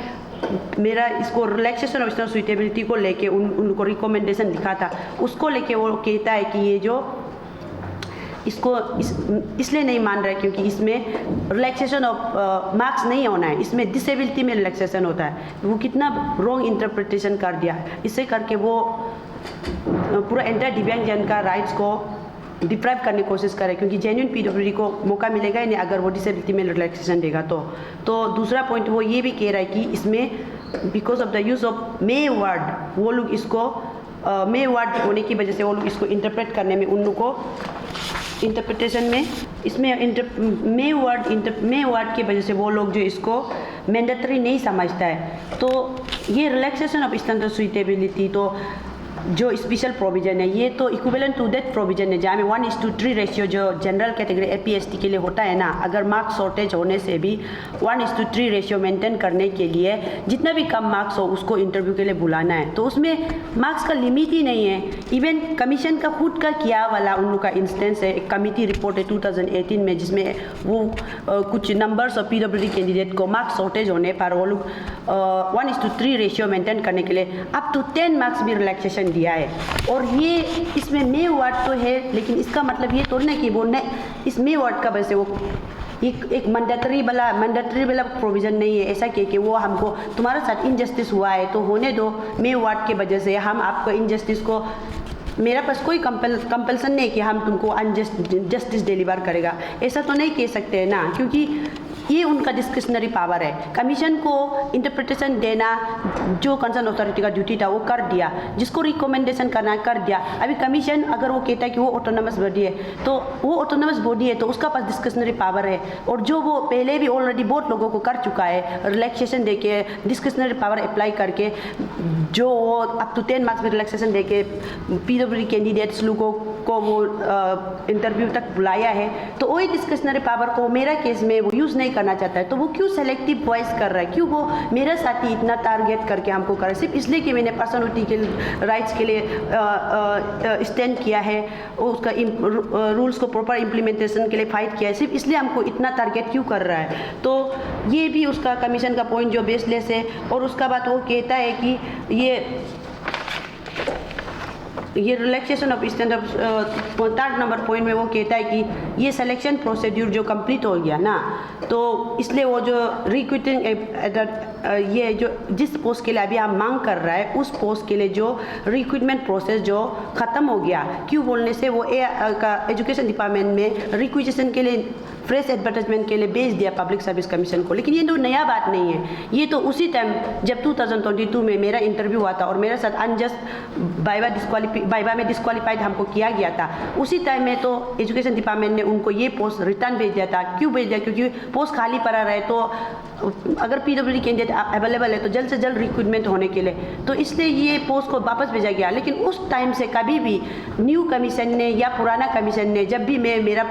मेरा इसको रिलैक्सेशन ऑफ स्टैंडर्ड सुइटेबिलिटी को लेके उनको रिकमेंडेशन लिखा था, उसको लेके वो कहता है कि ये जो इसको इसलिए नहीं मान रहा है क्योंकि इसमें रिलैक्सेशन ऑफ मार्क्स नहीं होना है, इसमें डिसेबिलिटी में रिलैक्सेशन होता है। वो कितना रॉन्ग इंटरप्रिटेशन कर दिया, इससे करके वो पूरा एंटायर दिव्यांगजन का राइट्स को डिप्राइव करने की कोशिश करे, क्योंकि जेन्युइन PWD को मौका मिलेगा ही नहीं अगर वो डिसेबिलिटी में रिलैक्सेशन देगा। तो दूसरा पॉइंट वो ये भी कह रहा है कि इसमें because of the use of May word, वो लोग इसको मे वर्ड होने की वजह से वो लोग इसको इंटरप्रेट करने में उन लोग को इंटरप्रिटेशन में इसमें मे वर्ड की वजह से वो लोग जो इसको मैंडेटरी नहीं समझता है। तो ये रिलैक्सेशन ऑफ स्टैंडर्ड सुइटेबिलिटी तो जो स्पेशल प्रोविजन है, ये तो इक्विवेलेंट टू दैट प्रोविजन है जहाँ में 1:3 रेशियो जो जनरल कैटेगरी APST के लिए होता है ना, अगर मार्क्स शॉर्टेज होने से भी 1:3 रेशियो मेंटेन करने के लिए जितना भी कम मार्क्स हो उसको इंटरव्यू के लिए बुलाना है। तो उसमें मार्क्स का लिमिट ही नहीं है। इवन कमीशन का खुद का किया वाला उन लोग का इंस्टेंस है, एक कमिटी रिपोर्ट है 2018 में, जिसमें वो कुछ नंबर्स ऑफ PWD कैंडिडेट को मार्क्स शॉर्टेज होने पर वो लोग 1:3 रेशियो मेंटेन करने के लिए अप टू 10 मार्क्स भी रिलैक्सेशन दिया है। और ये इसमें मे वर्ड तो है, लेकिन इसका मतलब ये थोड़ी ना कि वो इस मे वर्ड का वजह से वो एक मैंडेटरी वाला प्रोविज़न नहीं है ऐसा कि वो हमको तुम्हारे साथ इनजस्टिस हुआ है तो होने दो, मे वर्ड के वजह से हम आपको इनजस्टिस को, मेरा पास कोई कंपल्सन नहीं कि हम तुमको जस्टिस डिलीवर करेगा, ऐसा तो नहीं कह सकते हैं ना, क्योंकि ये उनका डिस्क्रिशनरी पावर है। कमीशन को इंटरप्रिटेशन देना जो कंसर्न अथॉरिटी का ड्यूटी था वो कर दिया, जिसको रिकमेंडेशन करना कर दिया। अभी कमीशन अगर वो कहता है कि वो ऑटोनमस बॉडी है तो वो ऑटोनमस बॉडी है तो उसका पास डिस्क्रिशनरी पावर है, और जो वो पहले भी ऑलरेडी बहुत लोगों को कर चुका है रिलैक्सेशन देके डिस्क्रिशनरी पावर अप्लाई करके, जो वो अप टू 10 मार्क्स में रिलैक्सेशन देके PWD कैंडिडेट्स लोगों को वो इंटरव्यू तक बुलाया है। तो वही डिस्क्रिशनरी पावर को मेरा केस में वो यूज़ नहीं करना चाहता है, तो वो क्यों सेलेक्टिव वॉइस कर रहा है, क्यों वो मेरा साथी इतना टारगेट करके हमको कर रहा है, सिर्फ इसलिए कि मैंने पर्सनलिटी के राइट्स के लिए स्टैंड किया है, उसका रूल्स को प्रॉपर इम्प्लीमेंटेशन के लिए फाइट किया है, सिर्फ इसलिए हमको इतना टारगेट क्यों कर रहा है। तो ये भी उसका कमीशन का पॉइंट जो बेसलेस है। और उसका बाद वो कहता है कि ये ये relaxation of standard third number point में वो कहता है कि ये सिलेक्शन प्रोसीड्यूर जो कंप्लीट हो गया ना, तो इसलिए वो जो रिक्रूटिंग ये जो जिस पोस्ट के लिए अभी हम मांग कर रहा है उस पोस्ट के लिए जो रिक्रूटमेंट प्रोसेस जो ख़त्म हो गया, क्यों बोलने से वो एजुकेशन डिपार्टमेंट में रिक्वेजिशन के लिए फ्रेश एडवर्टाइजमेंट के लिए भेज दिया पब्लिक सर्विस कमीशन को। लेकिन ये तो नया बात नहीं है, ये तो उसी टाइम जब 2022 में मेरा इंटरव्यू हुआ था और मेरे साथ अनजस्ट वाइवा में डिस्क्वालीफाइड हमको किया गया था, उसी टाइम में तो एजुकेशन डिपार्टमेंट ने उनको ये पोस्ट रिटर्न भेज दिया था। क्यों भेज दिया? क्योंकि पोस्ट खाली पड़ा रहे, तो अगर PWD कैंडिडेट अवेलेबल है तो जल्द से जल्द रिक्रूटमेंट होने के लिए, तो इसलिए ये पोस्ट को वापस भेजा गया। लेकिन उस टाइम से कभी भी न्यू कमीशन ने या पुराना कमीशन ने जब भी मैं मेरा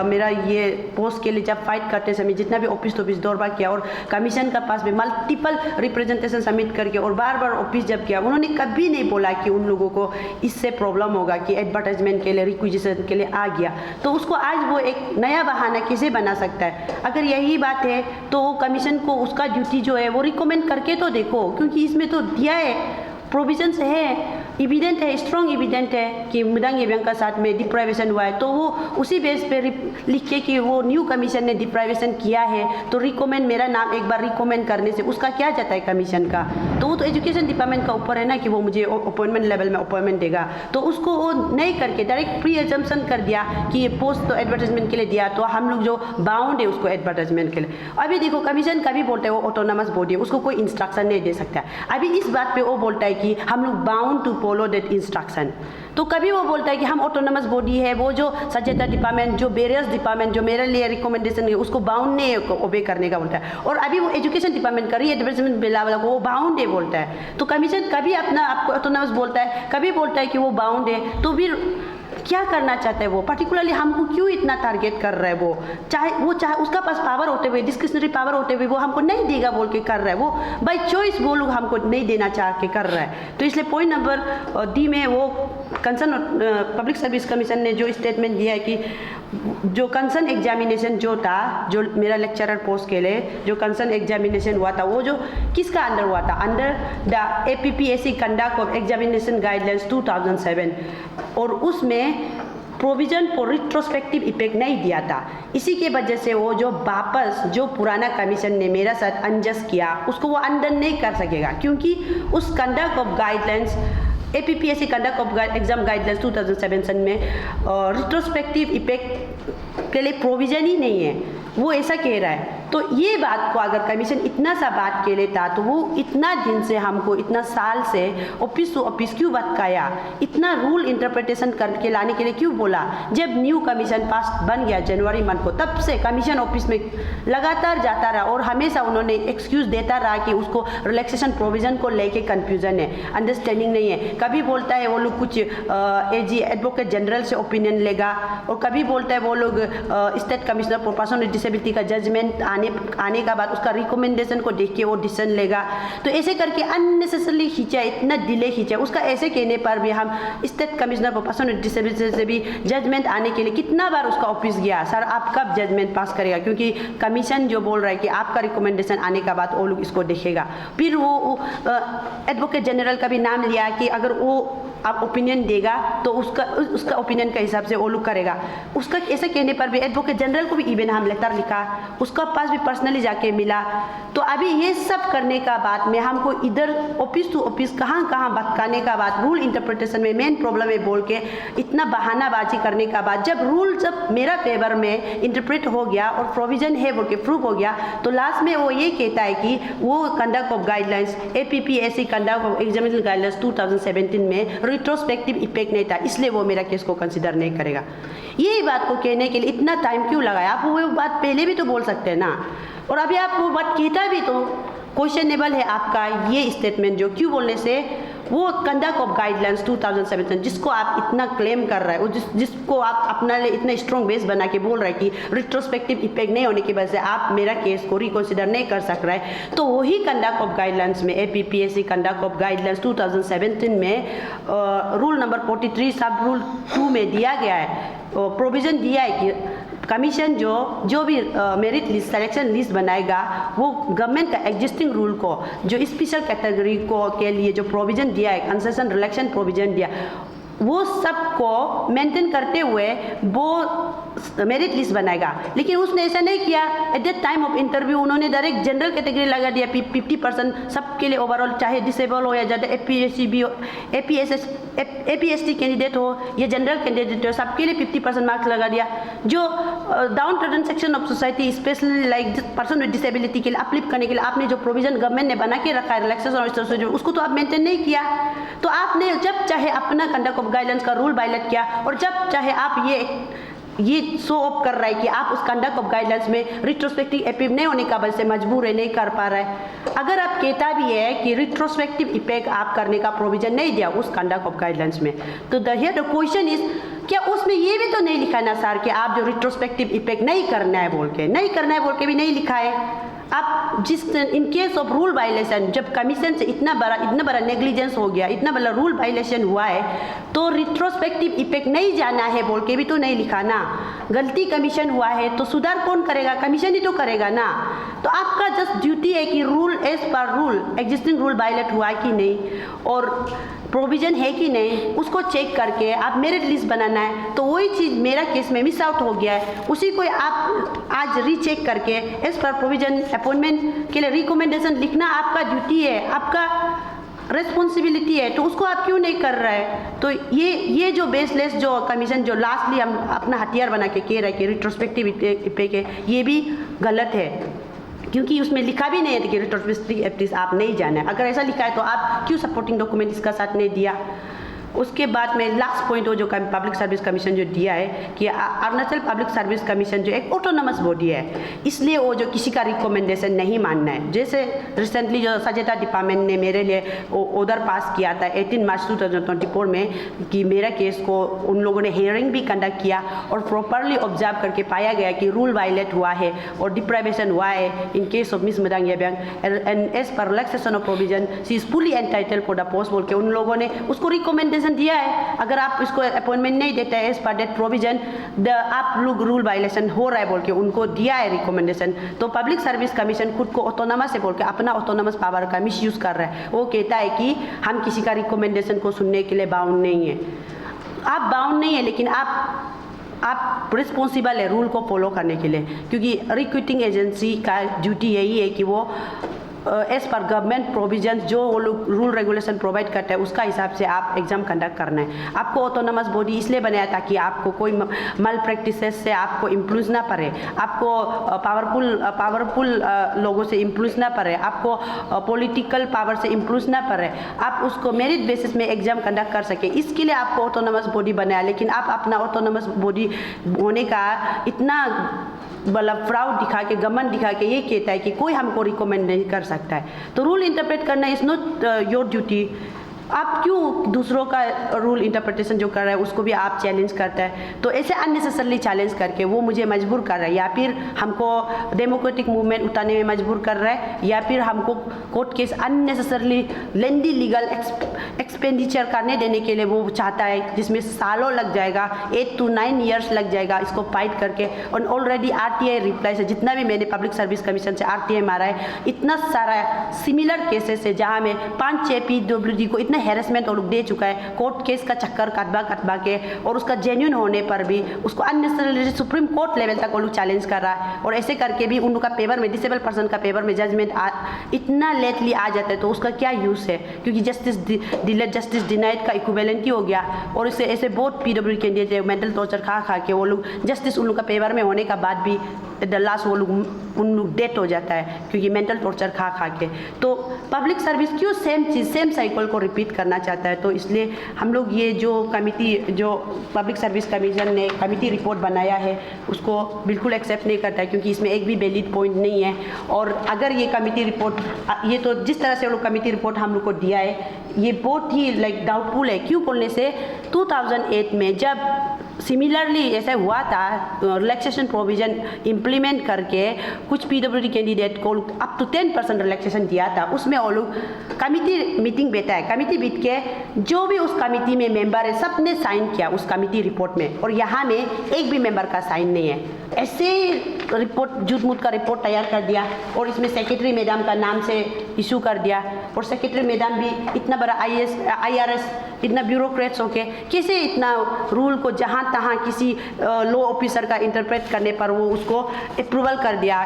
मेरा ये पोस्ट के लिए जब फाइट करते समय जितना भी ऑफिस टू ऑफिस दौड़ किया और कमीशन का पास में मल्टीपल रिप्रेजेंटेशन सबमिट करके और बार बार ऑफिस जब किया, उन्होंने कभी नहीं बोला कि उन लोगों को इससे प्रॉब्लम होगा कि एडवर्टाइजमेंट के लिए रिक्विजिशन के लिए आ गया। तो उसको आज वो एक नया बहाना कैसे बना सकता है? अगर यही बात है तो कमीशन को उसका ड्यूटी जो है वो रिकमेंड करके तो देखो, क्योंकि इसमें तो दिया है, प्रोविजंस है, इविडेंट है, स्ट्रॉन्ग इविडेंट है कि मुदांग याब्यांग का साथ में डिप्राइवेशन हुआ है, तो वो उसी बेस पे लिख के कि वो न्यू कमीशन ने डिप्राइवेशन किया है तो रिकमेंड, मेरा नाम एक बार रिकमेंड करने से उसका क्या जाता है कमीशन का? तो वो तो एजुकेशन डिपार्टमेंट का ऊपर है ना कि वो मुझे अपॉइंटमेंट लेवल में अपॉइंटमेंट देगा। तो उसको वो नहीं करके डायरेक्ट प्री एजम्पशन कर दिया कि ये पोस्ट तो एडवर्टाइजमेंट के लिए दिया, तो हम लोग जो बाउंड है उसको एडवर्टाइजमेंट के लिए। अभी देखो कमीशन कभी बोलते हैं वो ऑटोनोमस बॉडी है, उसको कोई इंस्ट्रक्शन नहीं दे सकता है। अभी इस बात पर वो बोलता है कि हम लोग bound to follow that instruction. तो कभी वो बोलता है कि हम ऑटोनोमस बॉडी है, वो जो सचेता डिपार्टमेंट, जो वेरियस डिपार्टमेंट जो मेरे लिए रिकमेंडेशन है उसको बाउंड नहीं ओबे करने का बोलता है। और अभी वो एजुकेशन डिपार्टमेंट कर रही है एडवर्टाइजमेंट बिला वाला को वो बाउंड है बोलता है। तो कमीशन कभी अपना आपको ऑटोनोमस बोलता है, कभी बोलता है कि वो बाउंड है। तो फिर क्या करना चाहता है वो? पर्टिकुलरली हमको क्यों इतना टारगेट कर रहा है? वो चाहे उसका पास पावर होते हुए, डिस्क्रिशनरी पावर होते हुए वो हमको नहीं देगा बोल के कर रहा है, वो बाय चॉइस वो लोग हमको नहीं देना चाह के कर रहा है। तो इसलिए पॉइंट नंबर डी में वो कंसर्न पब्लिक सर्विस कमीशन ने जो स्टेटमेंट दिया है कि जो कंसर्न एग्जामिनेशन जो था, जो मेरा लेक्चरर पोस्ट के लिए जो कंसर्न एग्जामिनेशन हुआ था, वो जो किसका अंडर हुआ था? Under the APPSC conduct of examination guidelines 2007, और उसमें प्रोविजन फॉर रिट्रोस्पेक्टिव इफेक्ट नहीं दिया था। इसी के वजह से वो जो वापस जो पुराना कमीशन ने मेरा साथ अनजस्ट किया उसको वो अंडर नहीं कर सकेगा, क्योंकि उस conduct of guidelines APPSC conduct of exam guidelines 2007 में रिट्रोस्पेक्टिव इफेक्ट के लिए प्रोविजन ही नहीं है, वो ऐसा कह रहा है। तो ये बात को अगर कमीशन इतना सा बात के लिए था तो वो इतना दिन से हमको इतना साल से ऑफिस टू ऑफिस क्यों भटकाया, इतना रूल इंटरप्रिटेशन करके लाने के लिए क्यों बोला? जब न्यू कमीशन पास बन गया जनवरी मंथ को, तब से कमीशन ऑफिस में लगातार जाता रहा और हमेशा उन्होंने एक्सक्यूज देता रहा कि उसको रिलैक्सेशन प्रोविजन को लेके कंफ्यूजन है, अंडरस्टैंडिंग नहीं है। कभी बोलता है वो लोग कुछ AG एडवोकेट जनरल से ओपिनियन लेगा, और कभी बोलता है वो लोग state commissioner for person with disability का जजमेंट आने का बाद उसका रिकमेंडेशन को देख के वो डिसीजन लेगा। तो ऐसे करके अननेसेसरली खींचा, इतना डिले खींचा। उसका ऐसे कहने पर भी हम state commissioner for person with disability से भी जजमेंट आने के लिए कितना बार उसका ऑफिस गया, सर आप कब जजमेंट पास करेगा, क्योंकि कमीशन जो बोल रहा है कि आपका रिकमेंडेशन आने का बाद वो लोग इसको देखेगा। फिर वो एडवोकेट जनरल का भी नाम लिया कि अगर वो आप ओपिनियन देगा तो उसका ओपिनियन के हिसाब से वो लोग करेगा। उसका ऐसे कहने पर भी एडवोकेट जनरल को भी इवन हम लेटर लिखा, उसका पास भी पर्सनली जाके मिला। तो अभी ये सब करने का बाद में हमको इधर ऑफिस टू ऑफिस कहाँ भटकाने का बाद, रूल इंटरप्रिटेशन में मेन प्रॉब्लम है बोल के इतना बहानाबाजी करने का बाद, जब रूल जब मेरा फेवर में इंटरप्रेट हो गया और प्रोविजन है बोल के प्रूव हो गया, तो लास्ट में वो ये कहता है कि वो conduct of guidelines APPSC conduct of examination guidelines 2017 में रिट्रोस्पेक्टिव इफेक्ट नहीं था, इसलिए वो मेरा केस को कंसिडर नहीं करेगा। यही बात को कहने के लिए इतना टाइम क्यों लगाया? आप वो बात पहले भी तो बोल सकते हैं ना, और अभी आप वो बात कहता भी तो क्वेश्चनेबल है आपका ये स्टेटमेंट, जो क्यों बोलने से वो कंडक्ट ऑफ गाइडलाइंस 2017 जिसको आप इतना क्लेम कर रहे हो, जिसको आप अपना लिए इतना स्ट्रॉन्ग बेस बना के बोल रहे हैं कि रिट्रोस्पेक्टिव इफेक्ट नहीं होने की वजह से आप मेरा केस को रिकंसिडर नहीं कर सक रहे हैं, तो वही कंडक्ट ऑफ गाइडलाइंस में APPSC कंडक्ट ऑफ गाइडलाइंस 2017 में रूल नंबर 43 सब रूल 2 में दिया गया है, प्रोविजन दिया है कि कमीशन जो भी मेरिट लिस्ट सिलेक्शन लिस्ट बनाएगा वो गवर्नमेंट का एग्जिस्टिंग रूल को जो स्पेशल कैटेगरी को के लिए जो प्रोविज़न दिया है, कंसेशन रिलैक्सेशन प्रोविज़न दिया, वो सबको मेंटेन करते हुए वो मेरिट लिस्ट बनाएगा। लेकिन उसने ऐसा नहीं किया। At the time of interview उन्होंने डायरेक्ट जनरल कैटेगरी लगा दिया 50% सबके लिए ओवरऑल, चाहे डिसेबल हो या ज़्यादा APSC भी हो, APST कैंडिडेट हो या जनरल कैंडिडेट हो, सबके लिए 50% मार्क्स लगा दिया। जो down trodden section of society specially like person with disability के लिए अपलिफ्ट करने के लिए आपने जो प्रोविजन गवर्नमेंट ने बना के रखा है रिलैक्सेशन, उसको तो आप मेंटेन नहीं किया। तो आपने जब चाहे अपना कंडक्ट ऑफ गाइडेंस का रूल वायलेट किया और जब चाहे आप ये शो ऑफ कर रहा है कि आप उस कंडक्ट ऑफ गाइडलाइंस में रिट्रोस्पेक्टिव अपील नहीं होने का वजह से मजबूर है, नहीं कर पा रहा है। अगर आप कहता भी है कि रिट्रोस्पेक्टिव इफेक्ट आप करने का प्रोविजन नहीं दिया उस कंडक्ट ऑफ गाइडलाइंस में, तो द क्वेश्चन इज क्या उसमें ये भी तो नहीं लिखा ना सर कि आप जो रिट्रोस्पेक्टिव इफेक्ट नहीं करना है बोल के भी नहीं लिखा है। आप जिस इन केस ऑफ रूल वायलेशन, जब कमीशन से इतना बड़ा नेग्लिजेंस हो गया, इतना बड़ा रूल वायलेशन हुआ है, तो रिट्रोस्पेक्टिव इफेक्ट नहीं जाना है बोल के भी तो नहीं लिखा ना। गलती कमीशन हुआ है तो सुधार कौन करेगा? कमीशन ही तो करेगा ना। तो आपका जस्ट ड्यूटी है कि rule as per rule existing rule violate हुआ कि नहीं और प्रोविजन है कि नहीं, उसको चेक करके आप मेरिट लिस्ट बनाना है। तो वही चीज़ मेरा केस में मिस आउट हो गया है, उसी को आप आज रीचेक करके एज पर प्रोविजन अपॉइंटमेंट के लिए रिकमेंडेशन लिखना आपका ड्यूटी है, आपका रेस्पॉन्सिबिलिटी है। तो उसको आप क्यों नहीं कर रहे हैं? तो ये जो बेसलेस जो कमीशन जो लास्टली हम अपना हथियार बना के कह रहे हैं कि रिट्रोस्पेक्टिव इफेक्ट है, ये भी गलत है, क्योंकि उसमें लिखा भी नहीं है कि रिट्रोस्पेक्टिव इफेक्ट आप नहीं जाना है। अगर ऐसा लिखा है तो आप क्यों सपोर्टिंग डॉक्यूमेंट इसका साथ नहीं दिया? उसके बाद में लास्ट पॉइंट वो जो पब्लिक सर्विस कमीशन जो दिया है कि अरुणाचल पब्लिक सर्विस कमीशन जो एक ऑटोनोमस बॉडी है, इसलिए वो जो किसी का रिकमेंडेशन नहीं मानना है। जैसे रिसेंटली जो सचेता डिपार्टमेंट ने मेरे लिए ऑर्डर पास किया था 18 मार्च 2024 में कि मेरा केस को उन लोगों ने हियरिंग भी कंडक्ट किया और प्रॉपरली ऑब्जर्व करके पाया गया कि रूल वायलेट हुआ है और डिप्राइवेशन हुआ है in case of miss Madang Yabyang and as per relaxation of provision she is fully entitled for the post बोल के उन लोगों ने उसको रिकमेंडेशन दिया है। अगर आप इसको अपॉइंटमेंट नहीं देते हैं एज पर दैट प्रोविजन, आप लोग रूल वायलेशन हो रहा है बोल के उनको दिया है रिकमेंडेशन, तो पब्लिक सर्विस कमीशन खुद को ऑटोनोमस है बोल के अपना ऑटोनोमस पावर का मिस यूज़ कर रहा है। वो कहता है कि हम किसी का रिकमेंडेशन को सुनने के लिए बाउंड नहीं है। आप बाउंड नहीं है, लेकिन आप रिस्पॉन्सिबल है रूल को फॉलो करने के लिए, क्योंकि रिक्रूटिंग एजेंसी का ड्यूटी यही है कि वो एज पर गवर्नमेंट प्रोविजन जो वो लोग रूल रेगुलेशन प्रोवाइड करते हैं उसका हिसाब से आप एग्जाम कंडक्ट करना है। आपको ऑटोनोमस बॉडी इसलिए बनाया ताकि आपको कोई मल प्रैक्टिसेस से आपको इन्फ्लुएंस ना पड़े, आपको पावरफुल लोगों से इन्फ्लुएंस ना पड़े, आपको पॉलिटिकल पावर से इन्फ्लुएंस ना पड़े, आप उसको मेरिट बेसिस में एग्जाम कंडक्ट कर सके, इसके लिए आपको ऑटोनोमस बॉडी बनाया। लेकिन आप अपना ऑटोनोमस बॉडी होने का इतना मतलब प्राउड दिखा के, गमन दिखा के ये कहता है कि कोई हमको रिकमेंड नहीं कर सकता है। तो रूल इंटरप्रेट करना इज नॉट योर ड्यूटी। आप क्यों दूसरों का रूल इंटरप्रिटेशन जो कर रहा है उसको भी आप चैलेंज करता है? तो ऐसे अननेसेसरली चैलेंज करके वो मुझे मजबूर कर रहा है, या फिर हमको डेमोक्रेटिक मूवमेंट उतारने में मजबूर कर रहा है, या फिर हमको कोर्ट केस अननेसेसरली लेंदी लीगल एक्सपेंडिचर करने देने के लिए वो चाहता है, जिसमें सालों लग जाएगा, 8 to 9 years लग जाएगा इसको फाइट करके। और ऑलरेडी RTI रिप्लाई से जितना भी मैंने पब्लिक सर्विस कमीशन से RTI मारा है, इतना सारा सिमिलर केसेस है जहाँ में 5-6 PWD को इतना हैरेसमेंट वो लोग दे चुका है, कोर्ट केस का चक्कर कटवा के, और उसका जेन्युइन होने पर भी उसको अननेसेसरली सुप्रीम कोर्ट लेवल तक वो लोग चैलेंज कर रहा है। और ऐसे करके भी उन लोग का पेपर में, डिसेबल पर्सन का पेपर में जजमेंट इतना लेटली आ जाता है, तो उसका क्या यूज़ है? क्योंकि जस्टिस डिनाइड का इक्विवेलेंट ही हो गया। और इससे ऐसे बहुत PW कैंडिडेट है मेंटल टॉर्चर खा के वो लोग जस्टिस उन लोग का पेपर में होने का बाद भी द लास्ट वो लोग उन लोग डेथ हो जाता है, क्योंकि मेंटल टॉर्चर खा के। तो पब्लिक सर्विस क्यों सेम चीज़, सेम साइकिल को रिपीट करना चाहता है? तो इसलिए हम लोग ये जो कमिटी, जो पब्लिक सर्विस कमीशन ने कमिटी रिपोर्ट बनाया है उसको बिल्कुल एक्सेप्ट नहीं करता है, क्योंकि इसमें एक भी वैलिड पॉइंट नहीं है। और अगर ये कमिटी रिपोर्ट, ये तो जिस तरह से वो लोग कमिटी रिपोर्ट हम लोग को दिया है, ये बहुत ही डाउटफुल है। क्यों बोलने से 2008 में जब सिमिलरली ऐसा हुआ था, रिलैक्सेशन प्रोविज़न इम्प्लीमेंट करके कुछ पीडब्ल्यूडी कैंडिडेट को अप टू 10% रिलैक्सेशन दिया था। उसमें वो लोग कमिटी मीटिंग बैठा है, कमिटी बैठ के जो भी उस कमिटी में मेंबर है सब ने साइन किया उस कमिटी रिपोर्ट में, और यहाँ में एक भी मेंबर का साइन नहीं है। ऐसे रिपोर्ट झूठ मूठ का रिपोर्ट तैयार कर दिया और इसमें सेक्रेटरी मैडम का नाम से इशू कर दिया, और सेक्रेटरी मैडम भी इतना बड़ा IRS इतना ब्यूरोक्रेट्स होके कैसे इतना रूल को जहाँ तहाँ किसी लॉ ऑफिसर का इंटरप्रेट करने पर वो उसको अप्रूवल कर दिया।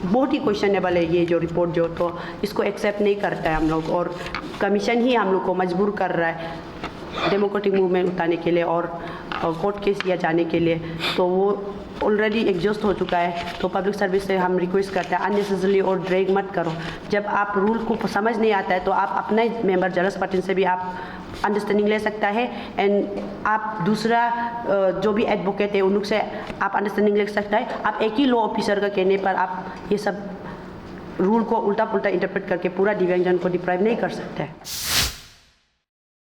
बहुत ही क्वेश्चनेबल है ये जो रिपोर्ट जो, तो इसको एक्सेप्ट नहीं करता है हम लोग, और कमीशन ही हम लोग को मजबूर कर रहा है डेमोक्रेटिक मूवमेंट उठाने के लिए और कोर्ट केस लिया जाने के लिए। तो वो ऑलरेडी एग्जॉस्ट हो चुका है। तो पब्लिक सर्विस से हम रिक्वेस्ट करते हैं अननेसेसरली और ड्रैग मत करो। जब आप रूल को समझ नहीं आता है तो आप अपने मेंबर जनरल पार्टी से भी आप अंडरस्टैंडिंग ले सकता है, एंड आप दूसरा जो भी एडवोकेट है उन लोग से आप अंडरस्टैंडिंग ले सकता है। आप एक ही लॉ ऑफिसर का कहने पर आप ये सब रूल को उल्टा पुल्टा इंटरप्रेट करके पूरा दिव्यांगजन को डिप्राइव नहीं कर सकते हैं।